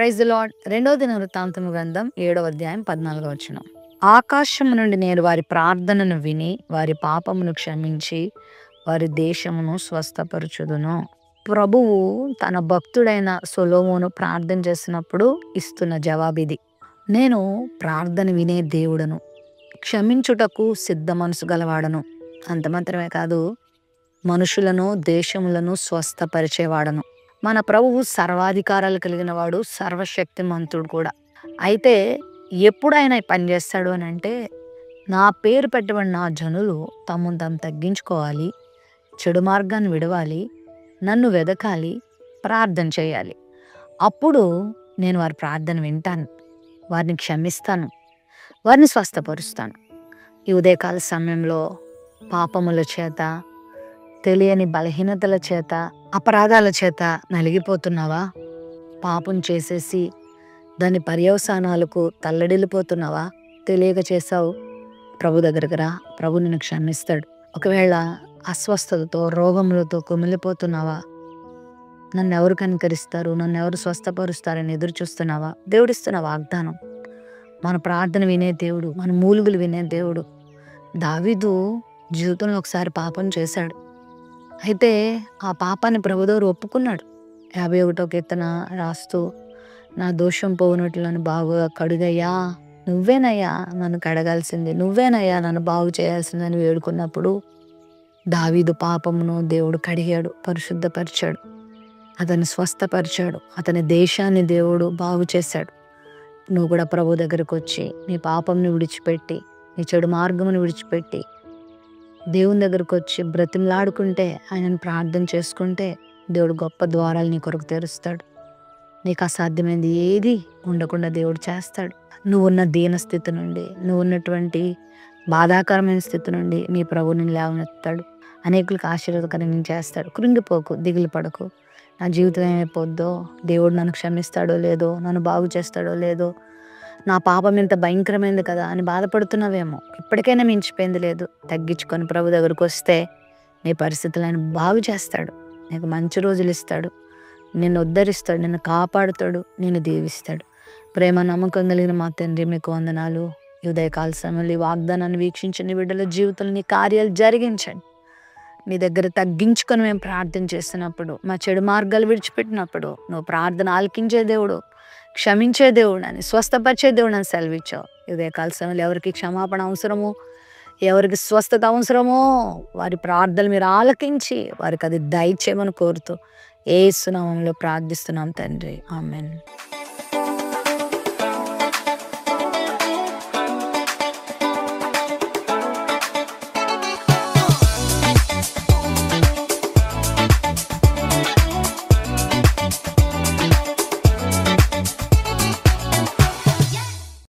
Praise the lord. రెండో దినవృత్తాంతము గ్రంథం 7వ అధ్యాయం 14వ వచనం. ఆకాశము నుండి నేను వారి ప్రార్థనను విని వారి పాపమును క్షమించి వారి దేశమును స్వస్థపరచుదును. ప్రభువు తన భక్తుడైన సొలొమోను ప్రార్థన చేసినప్పుడు ఇస్తున్న జవాబిది. నేను ప్రార్థన వినే దేవుడను, క్షమించుటకు సిద్ధ మనసు గలవాడను. అంత మాత్రమే కాదు, మనుషులను దేశములను స్వస్థపరిచేవాడను. మన ప్రభువు సర్వాధికారాలు కలిగిన వాడు, సర్వశక్తిమంతుడు కూడా. అయితే ఎప్పుడు ఆయన ఈ పని చేస్తాడు అని అంటే, నా పేరు పెట్టబడిన నా జనులు తమను తాము తగ్గించుకోవాలి, చెడు మార్గాన్ని విడవాలి, నన్ను వెదకాలి, ప్రార్థన చేయాలి. అప్పుడు నేను వారి ప్రార్థన వింటాను, వారిని క్షమిస్తాను, వారిని స్వస్థపరుస్తాను. ఈ ఉదయకాల సమయంలో పాపముల చేత, తెలియని బలహీనతల చేత, అపరాధాల చేత నలిగిపోతున్నావా? పాపం చేసేసి దాని పర్యవసానాలకు తల్లడిల్లిపోతున్నావా? తెలియక చేసావు, ప్రభు దగ్గరకు రా, ప్రభు నిన్ను క్షమిస్తాడు. ఒకవేళ అస్వస్థతతో, రోగములతో కుమిలిపోతున్నావా? నన్ను ఎవరు కనికరిస్తారు, నన్ను ఎవరు స్వస్థపరుస్తారని ఎదురు చూస్తున్నావా? దేవుడిస్తున్న వాగ్దానం. మన ప్రార్థన వినే దేవుడు, మన మూలుగులు వినే దేవుడు. దావీదు జీవితంలో ఒకసారి పాపం చేశాడు. అయితే ఆ పాపాన్ని ప్రభు దగ్గర ఒప్పుకున్నాడు. 51వ కీర్తన రాస్తూ, నా దోషం పోవునట్లు నన్ను బాగుగా కడుగయ్యా, నువ్వేనయ్యా నన్ను కడగాల్సింది, నువ్వేనయ్యా నన్ను బాగు చేయాల్సిందని వేడుకున్నప్పుడు దావీదు పాపమును దేవుడు కడిగాడు, పరిశుద్ధపరిచాడు, అతన్ని స్వస్థపరిచాడు, అతని దేశాన్ని దేవుడు బాగు చేశాడు. నువ్వు కూడా ప్రభు దగ్గరకు వచ్చి నీ పాపంని విడిచిపెట్టి, నీ చెడు మార్గమును విడిచిపెట్టి దేవుని దగ్గరకు వచ్చి బ్రతిమలాడుకుంటే, ఆయనను ప్రార్థన చేసుకుంటే దేవుడు గొప్ప ద్వారాలు నీ కొరకు తెరుస్తాడు. నీకు అసాధ్యమైనది ఏది ఉండకుండా దేవుడు చేస్తాడు. నువ్వున్న దీన స్థితి నుండి, నువ్వున్నటువంటి బాధాకరమైన స్థితి నుండి నీ ప్రభు నిన్ను లేవనెత్తాడు, అనేకులకు ఆశీర్వాదకరంగా చేస్తాడు. కృంగిపోకు, దిగులు పడకు. నా జీవితం ఏమైపోద్దో, దేవుడు నన్ను క్షమిస్తాడో లేదో, నన్ను బాగు చేస్తాడో లేదో, నా పాపం ఇంత భయంకరమైంది కదా అని బాధపడుతున్నావేమో. ఇప్పటికైనా మించిపోయింది లేదు. తగ్గించుకొని ప్రభు దగ్గరకు వస్తే నీ పరిస్థితులు ఆయన బాగు చేస్తాడు, నీకు మంచి రోజులు ఇస్తాడు, నిన్ను ఉద్ధరిస్తాడు, నిన్ను కాపాడుతాడు, నిన్ను దీవిస్తాడు. ప్రేమ నమ్మకం కలిగిన మా తండ్రి, మీకు వందనాలు. ఈ ఉదయకాల సమయంలో ఈ వాగ్దానాన్ని వీక్షించిన బిడ్డల జీవితంలో నీ కార్యాలు జరిగించండి. మీ దగ్గర తగ్గించుకొని మేము ప్రార్థన చేస్తున్నప్పుడు, మా చెడు మార్గాలు విడిచిపెట్టినప్పుడు నువ్వు ప్రార్థన ఆలకించే దేవుడు, క్షమించే దేవుడు అని, స్వస్థపరిచే దేవుడు అని సెలవిచ్చావు. ఉదయకాల సమయంలో ఎవరికి క్షమాపణ అవసరమో, ఎవరికి స్వస్థత అవసరమో వారి ప్రార్థనలు మీరు ఆలకించి వారికి అది దయచేయమని కోరుతూ యేసు నామములో ప్రార్థిస్తున్నాం తండ్రి. ఆమేన్.